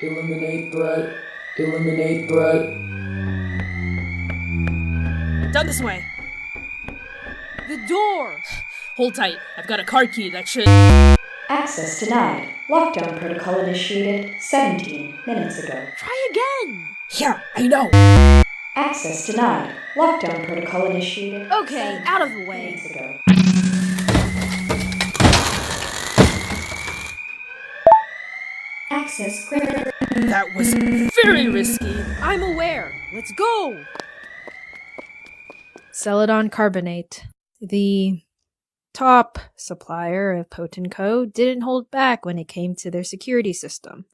Eliminate threat. Eliminate threat. Down this way. The door! Hold tight. I've got a card key that should... Access denied. Lockdown protocol initiated 17 minutes ago. Try again! Yeah, I know. Access denied. Lockdown protocol initiated. Okay, out of the way. Minutes ago. Access granted. That was very risky. I'm aware. Let's go! Celadon Carbonate. The top supplier of Potent Co. didn't hold back when it came to their security system.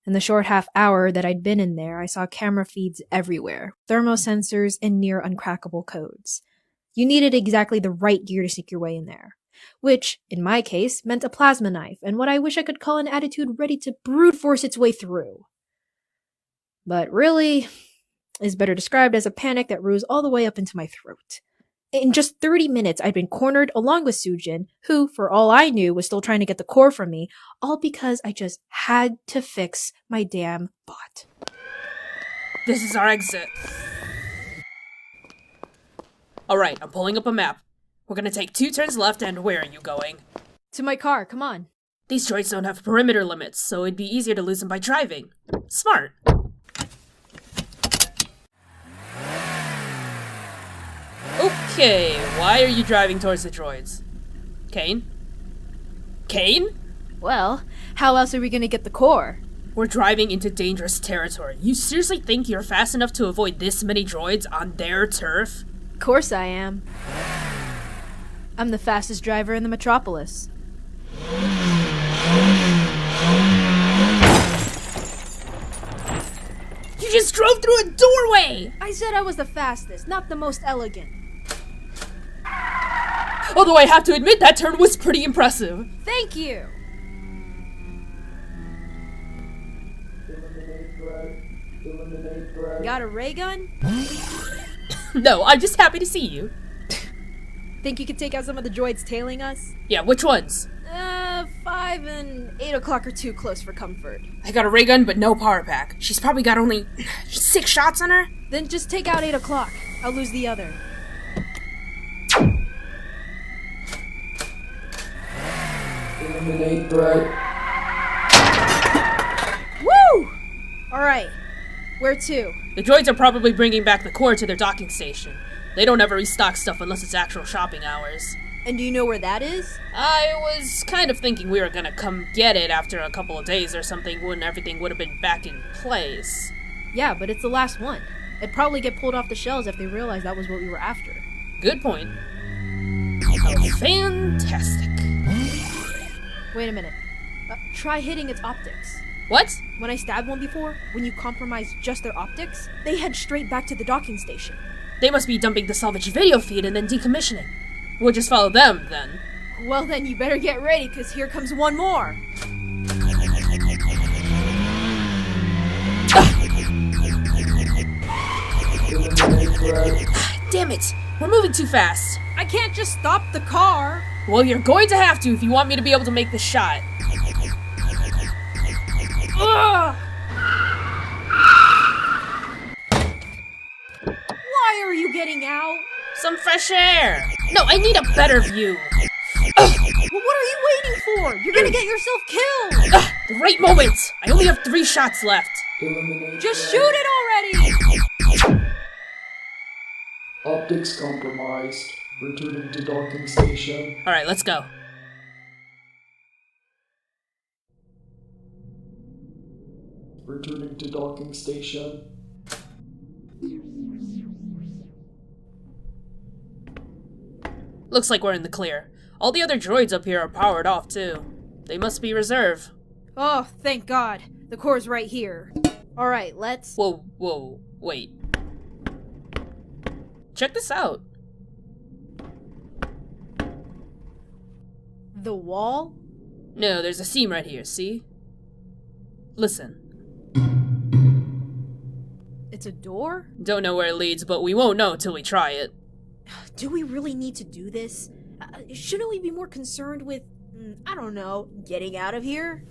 In the short half hour that I'd been in there, I saw camera feeds everywhere, thermosensors, and near uncrackable codes. You needed exactly the right gear to sneak your way in there. Which, in my case, meant a plasma knife and what I wish I could call an attitude ready to brute force its way through. But really, is better described as a panic that rose all the way up into my throat. In just 30 minutes, I'd been cornered along with Su-jin, who, for all I knew, was still trying to get the core from me, all because I just had to fix my damn bot. This is our exit. Alright, I'm pulling up a map. We're gonna take 2 turns left, and where are you going? To my car, come on. These droids don't have perimeter limits, so it'd be easier to lose them by driving. Smart. Okay, why are you driving towards the droids? Caine? Caine? Well, how else are we gonna get the core? We're driving into dangerous territory. You seriously think you're fast enough to avoid this many droids on their turf? Of course I am. I'm the fastest driver in the metropolis. You just drove through a doorway! I said I was the fastest, not the most elegant. Although I have to admit that turn was pretty impressive. Thank you! Eliminate threat. Eliminate threat. Got a ray gun? No, I'm just happy to see you. Think you could take out some of the droids tailing us? Yeah, which ones? 5 and 8 o'clock are too close for comfort. I got a ray gun, but no power pack. She's probably got only 6 shots on her? Then just take out 8 o'clock. I'll lose the other. Eliminate threat. Woo! Alright. Where to? The droids are probably bringing back the core to their docking station. They don't ever restock stuff unless it's actual shopping hours. And do you know where that is? I was kind of thinking we were gonna come get it after a couple of days or something when everything would have been back in place. Yeah, but it's the last one. It'd probably get pulled off the shelves if they realized that was what we were after. Good point. Oh, fantastic. Wait a minute. Try hitting its optics. What? When I stabbed one before, when you compromise just their optics, they head straight back to the docking station. They must be dumping the salvage video feed and then decommissioning. We'll just follow them, then. Well then, you better get ready, because here comes one more. Eliminate threat. Damn it! We're moving too fast. I can't just stop the car. Well, you're going to have to if you want me to be able to make this shot. Ugh! Why are you getting out? Some fresh air! No, I need a better view. Well, what are you waiting for? You're gonna get yourself killed! The right moment! I only have 3 shots left. Eliminate Just threat. shoot it already! Optics compromised. Returning to docking station. Alright, let's go. Returning to docking station. Looks like we're in the clear. All the other droids up here are powered off, too. They must be reserve. Oh, thank God. The core's right here. Alright, let's... Whoa, wait. Check this out. The wall? No, there's a seam right here, see? Listen. It's a door? Don't know where it leads, but we won't know till we try it. Do we really need to do this? Shouldn't we be more concerned with, I don't know, getting out of here?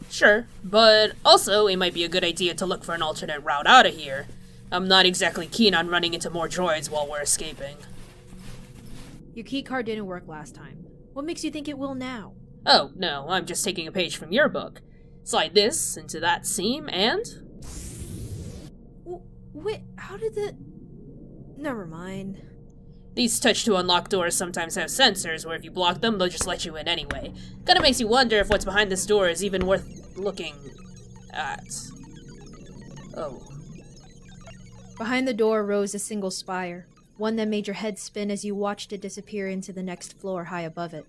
Sure, but also it might be a good idea to look for an alternate route out of here. I'm not exactly keen on running into more droids while we're escaping. Your keycard didn't work last time. What makes you think it will now? Oh, no, I'm just taking a page from your book. Slide this into that seam and... Wait, how did the... Never mind. These touch to unlock doors sometimes have sensors where if you block them, they'll just let you in anyway. Kinda makes you wonder if what's behind this door is even worth looking at. Oh. Behind the door rose a single spire, one that made your head spin as you watched it disappear into the next floor high above it.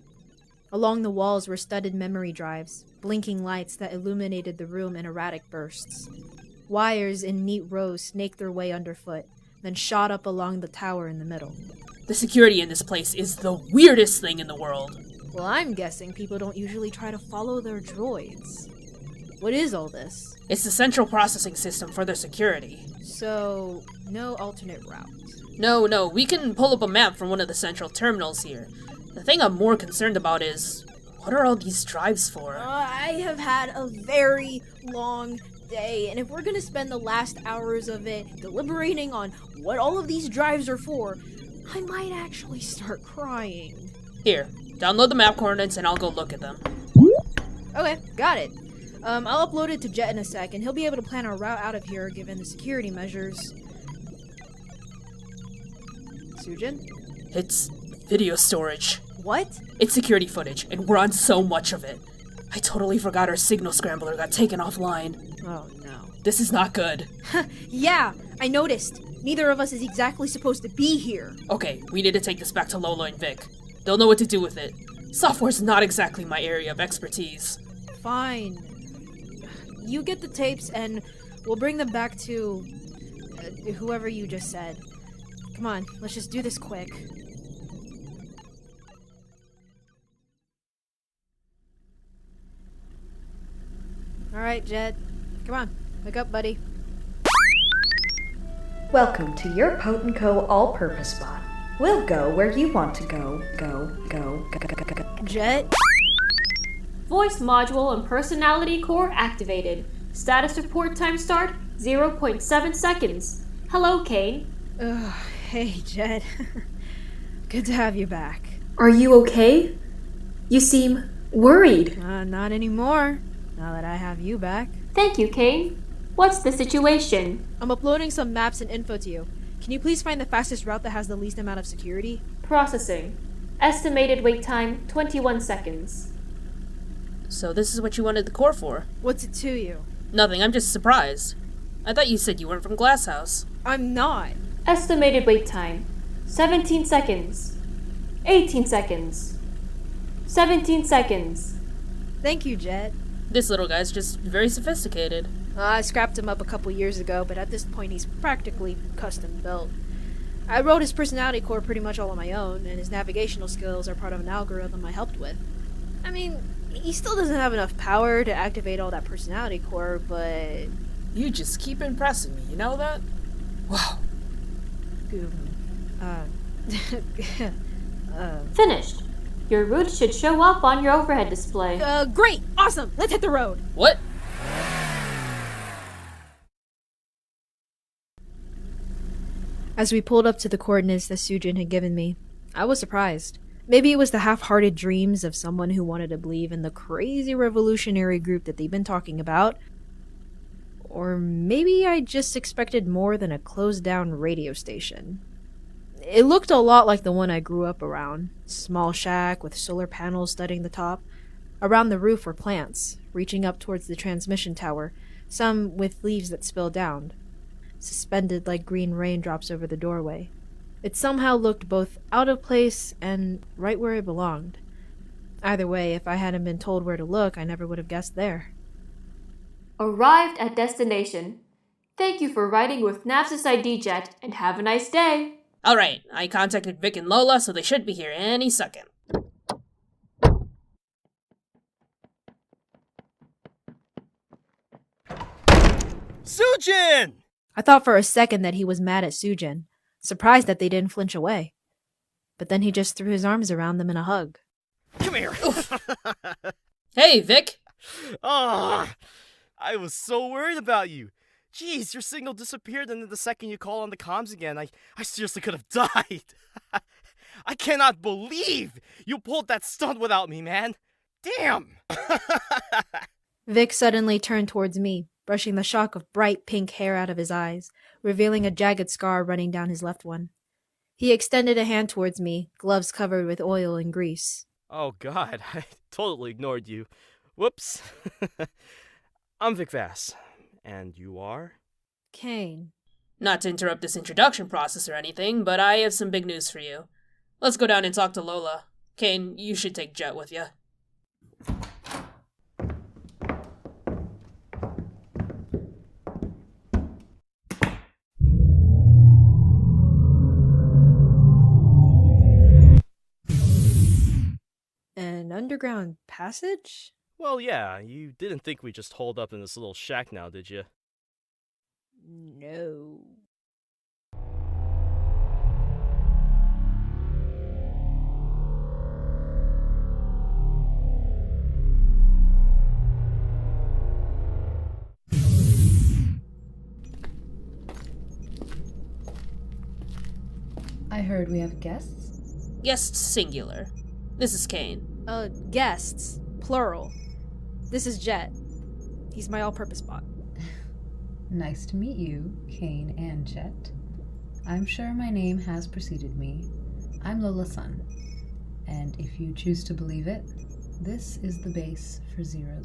Along the walls were studded memory drives, blinking lights that illuminated the room in erratic bursts. Wires in neat rows snaked their way underfoot, then shot up along the tower in the middle. The security in this place is the weirdest thing in the world. Well, I'm guessing people don't usually try to follow their droids. What is all this? It's the central processing system for their security. So, no alternate route. No, we can pull up a map from one of the central terminals here. The thing I'm more concerned about is, what are all these drives for? I have had a very long day, and if we're gonna spend the last hours of it deliberating on what all of these drives are for, I might actually start crying. Here, download the map coordinates and I'll go look at them. Okay, got it. I'll upload it to Jet in a sec, and he'll be able to plan our route out of here given the security measures. Su-jin? It's video storage. What? It's security footage, and we're on so much of it. I totally forgot our signal scrambler got taken offline. Oh no. This is not good. Yeah, I noticed. Neither of us is exactly supposed to be here. Okay, we need to take this back to Lola and Vic. They'll know what to do with it. Software's not exactly my area of expertise. Fine. You get the tapes and we'll bring them back to whoever you just said. Come on, let's just do this quick. Alright, Jet. Come on, wake up, buddy. Welcome to your Potent Co. all-purpose bot. We'll go where you want to go. Go. Jet? Voice module and personality core activated. Status report time start 0.7 seconds. Hello, Caine. Hey, Jet. Good to have you back. Are you okay? You seem worried. Not anymore. Now that I have you back. Thank you, Caine. What's the situation? I'm uploading some maps and info to you. Can you please find the fastest route that has the least amount of security? Processing. Estimated wait time 21 seconds. So this is what you wanted the core for? What's it to you? Nothing, I'm just surprised. I thought you said you weren't from Glasshouse. I'm not. Estimated wait time 17 seconds. 18 seconds. 17 seconds. Thank you, Jet. This little guy's just very sophisticated. I scrapped him up a couple years ago, but at this point he's practically custom built. I wrote his personality core pretty much all on my own, and his navigational skills are part of an algorithm I helped with. I mean, he still doesn't have enough power to activate all that personality core, but... You just keep impressing me, you know that? Wow. Finished. Your route should show up on your overhead display. Great! Awesome! Let's hit the road! What? As we pulled up to the coordinates that Su-jin had given me, I was surprised. Maybe it was the half-hearted dreams of someone who wanted to believe in the crazy revolutionary group that they've been talking about. Or maybe I just expected more than a closed-down radio station. It looked a lot like the one I grew up around. Small shack with solar panels studding the top. Around the roof were plants, reaching up towards the transmission tower, some with leaves that spilled down, suspended like green raindrops over the doorway. It somehow looked both out of place and right where it belonged. Either way, if I hadn't been told where to look, I never would have guessed there. Arrived at destination. Thank you for riding with Nav's ID Jet, and have a nice day. Alright, I contacted Vic and Lola, so they should be here any second. Su-jin! I thought for a second that he was mad at Su-jin, surprised that they didn't flinch away. But then he just threw his arms around them in a hug. Come here. Hey, Vic! Ah, I was so worried about you. Jeez, your signal disappeared, and then the second you call on the comms again, I seriously could have died. I cannot believe you pulled that stunt without me, man. Damn! Vic suddenly turned towards me, brushing the shock of bright pink hair out of his eyes, revealing a jagged scar running down his left one. He extended a hand towards me, gloves covered with oil and grease. Oh god, I totally ignored you. Whoops. I'm Vic Vass. And you are? Caine. Not to interrupt this introduction process or anything, but I have some big news for you. Let's go down and talk to Lola. Caine, you should take Jet with you. An underground passage? Well, yeah, you didn't think we just holed up in this little shack now, did you? No. I heard we have guests. Guests singular. This is Caine. Guests. Plural. This is Jet. He's my all-purpose bot. Nice to meet you, Caine and Jet. I'm sure my name has preceded me. I'm Lola's son. And if you choose to believe it, this is the base for 00.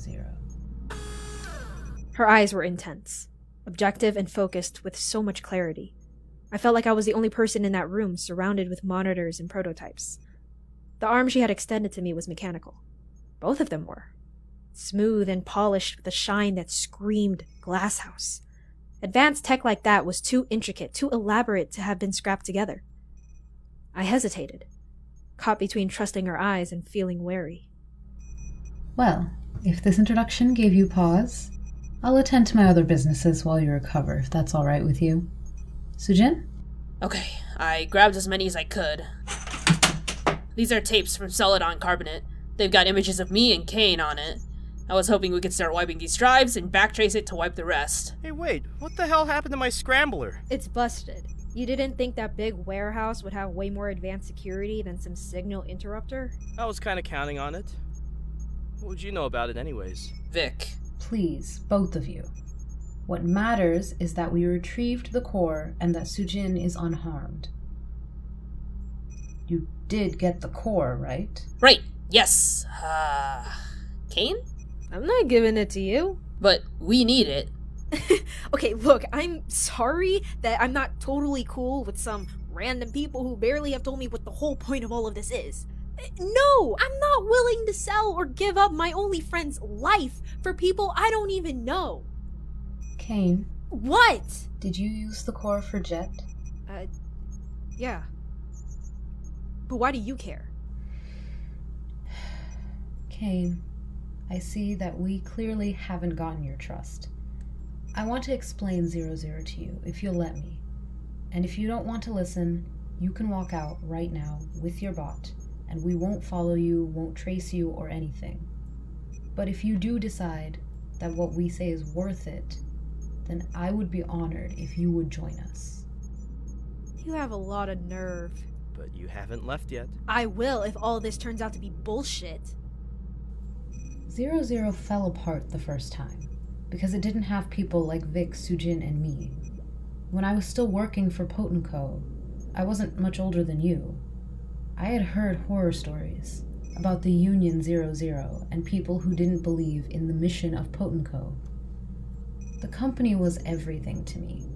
Her eyes were intense, objective and focused with so much clarity. I felt like I was the only person in that room, surrounded with monitors and prototypes. The arm she had extended to me was mechanical. Both of them were. Smooth and polished with a shine that screamed glasshouse. Advanced tech like that was too intricate, too elaborate to have been scrapped together. I hesitated, caught between trusting her eyes and feeling wary. Well, if this introduction gave you pause, I'll attend to my other businesses while you recover, if that's all right with you. Su-jin? Okay, I grabbed as many as I could. These are tapes from Celadon Carbonate. They've got images of me and Caine on it. I was hoping we could start wiping these drives and backtrace it to wipe the rest. Hey, wait, what the hell happened to my scrambler? It's busted. You didn't think that big warehouse would have way more advanced security than some signal interrupter? I was kind of counting on it. What would you know about it anyways? Vic. Please, both of you. What matters is that we retrieved the core and that Su-jin is unharmed. You did get the core, right? Right, yes. Caine? I'm not giving it to you. But we need it. Okay, look, I'm sorry that I'm not totally cool with some random people who barely have told me what the whole point of all of this is. No, I'm not willing to sell or give up my only friend's life for people I don't even know. Caine, What? did you use the core for Jet? Yeah. But why do you care? Caine, I see that we clearly haven't gotten your trust. I want to explain 00 to you, if you'll let me. And if you don't want to listen, you can walk out right now with your bot, and we won't follow you, won't trace you, or anything. But if you do decide that what we say is worth it, then I would be honored if you would join us. You have a lot of nerve. But you haven't left yet. I will if all this turns out to be bullshit. 00 fell apart the first time, because it didn't have people like Vic, Su-jin, and me. When I was still working for Potent Co., I wasn't much older than you. I had heard horror stories about the Union 00 and people who didn't believe in the mission of Potent Co. The company was everything to me.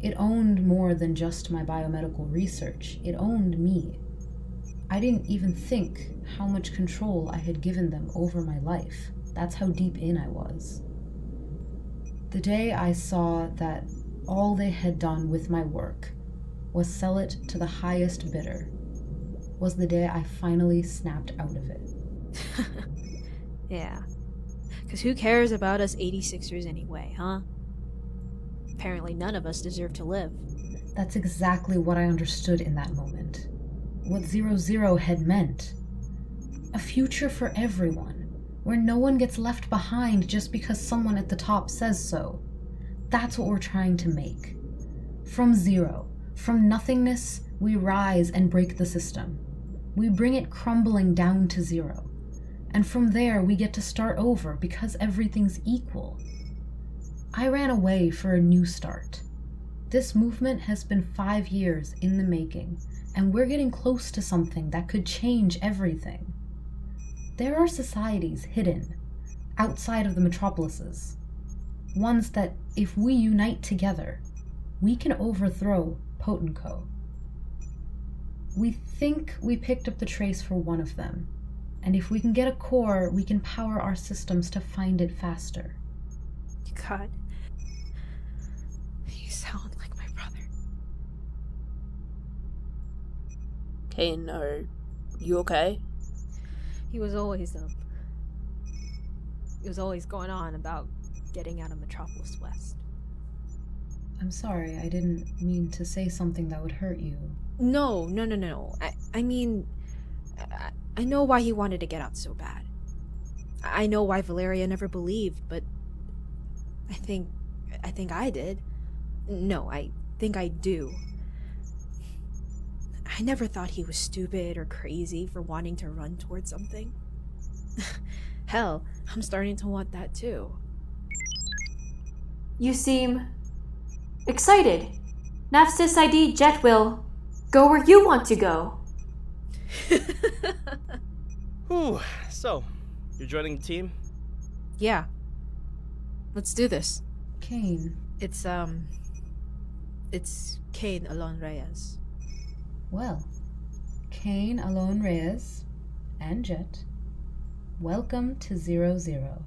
It owned more than just my biomedical research. It owned me. I didn't even think how much control I had given them over my life. That's how deep in I was. The day I saw that all they had done with my work was sell it to the highest bidder was the day I finally snapped out of it. Yeah. Because who cares about us 86ers anyway, huh? Apparently none of us deserve to live. That's exactly what I understood in that moment. What 00 had meant. A future for everyone, where no one gets left behind just because someone at the top says so. That's what we're trying to make. From zero, from nothingness, we rise and break the system. We bring it crumbling down to zero. And from there, we get to start over because everything's equal. I ran away for a new start. This movement has been 5 years in the making, and we're getting close to something that could change everything. There are societies hidden, outside of the metropolises. Ones that, if we unite together, we can overthrow Potenco. We think we picked up the trace for one of them, and if we can get a core, we can power our systems to find it faster. God. You sound like my brother. Caine, are you okay? He was always going on about getting out of Metropolis West. I'm sorry, I didn't mean to say something that would hurt you. No. I mean, I know why he wanted to get out so bad. I know why Valeria never believed, but I think I did. No, I think I do. I never thought he was stupid or crazy for wanting to run towards something. Hell, I'm starting to want that too. You seem excited. Nafsis ID Jet will go where you want to go. Whew, so, you're joining the team? Yeah. Let's do this. Caine. It's Caine Alon Reyes. Well, Caine, Alon Reyes, and Jet, welcome to 00.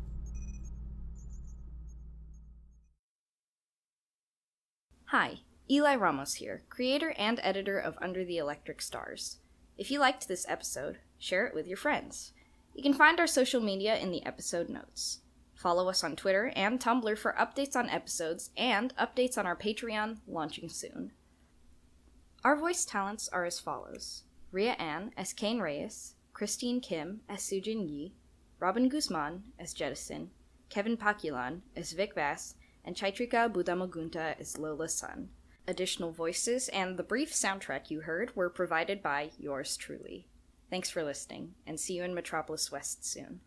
Hi, Eli Ramos here, creator and editor of Under the Electric Stars. If you liked this episode, share it with your friends. You can find our social media in the episode notes. Follow us on Twitter and Tumblr for updates on episodes and updates on our Patreon, launching soon. Our voice talents are as follows: Rhea Ann as Caine Reyes, Christine Kim as Su-jin Yi, Robin Guzman as Jettison, Kevin Pakulan as Vic Vass, and Chaitrika Budamagunta as Lola Sun. Additional voices and the brief soundtrack you heard were provided by yours truly. Thanks for listening, and see you in Metropolis West soon.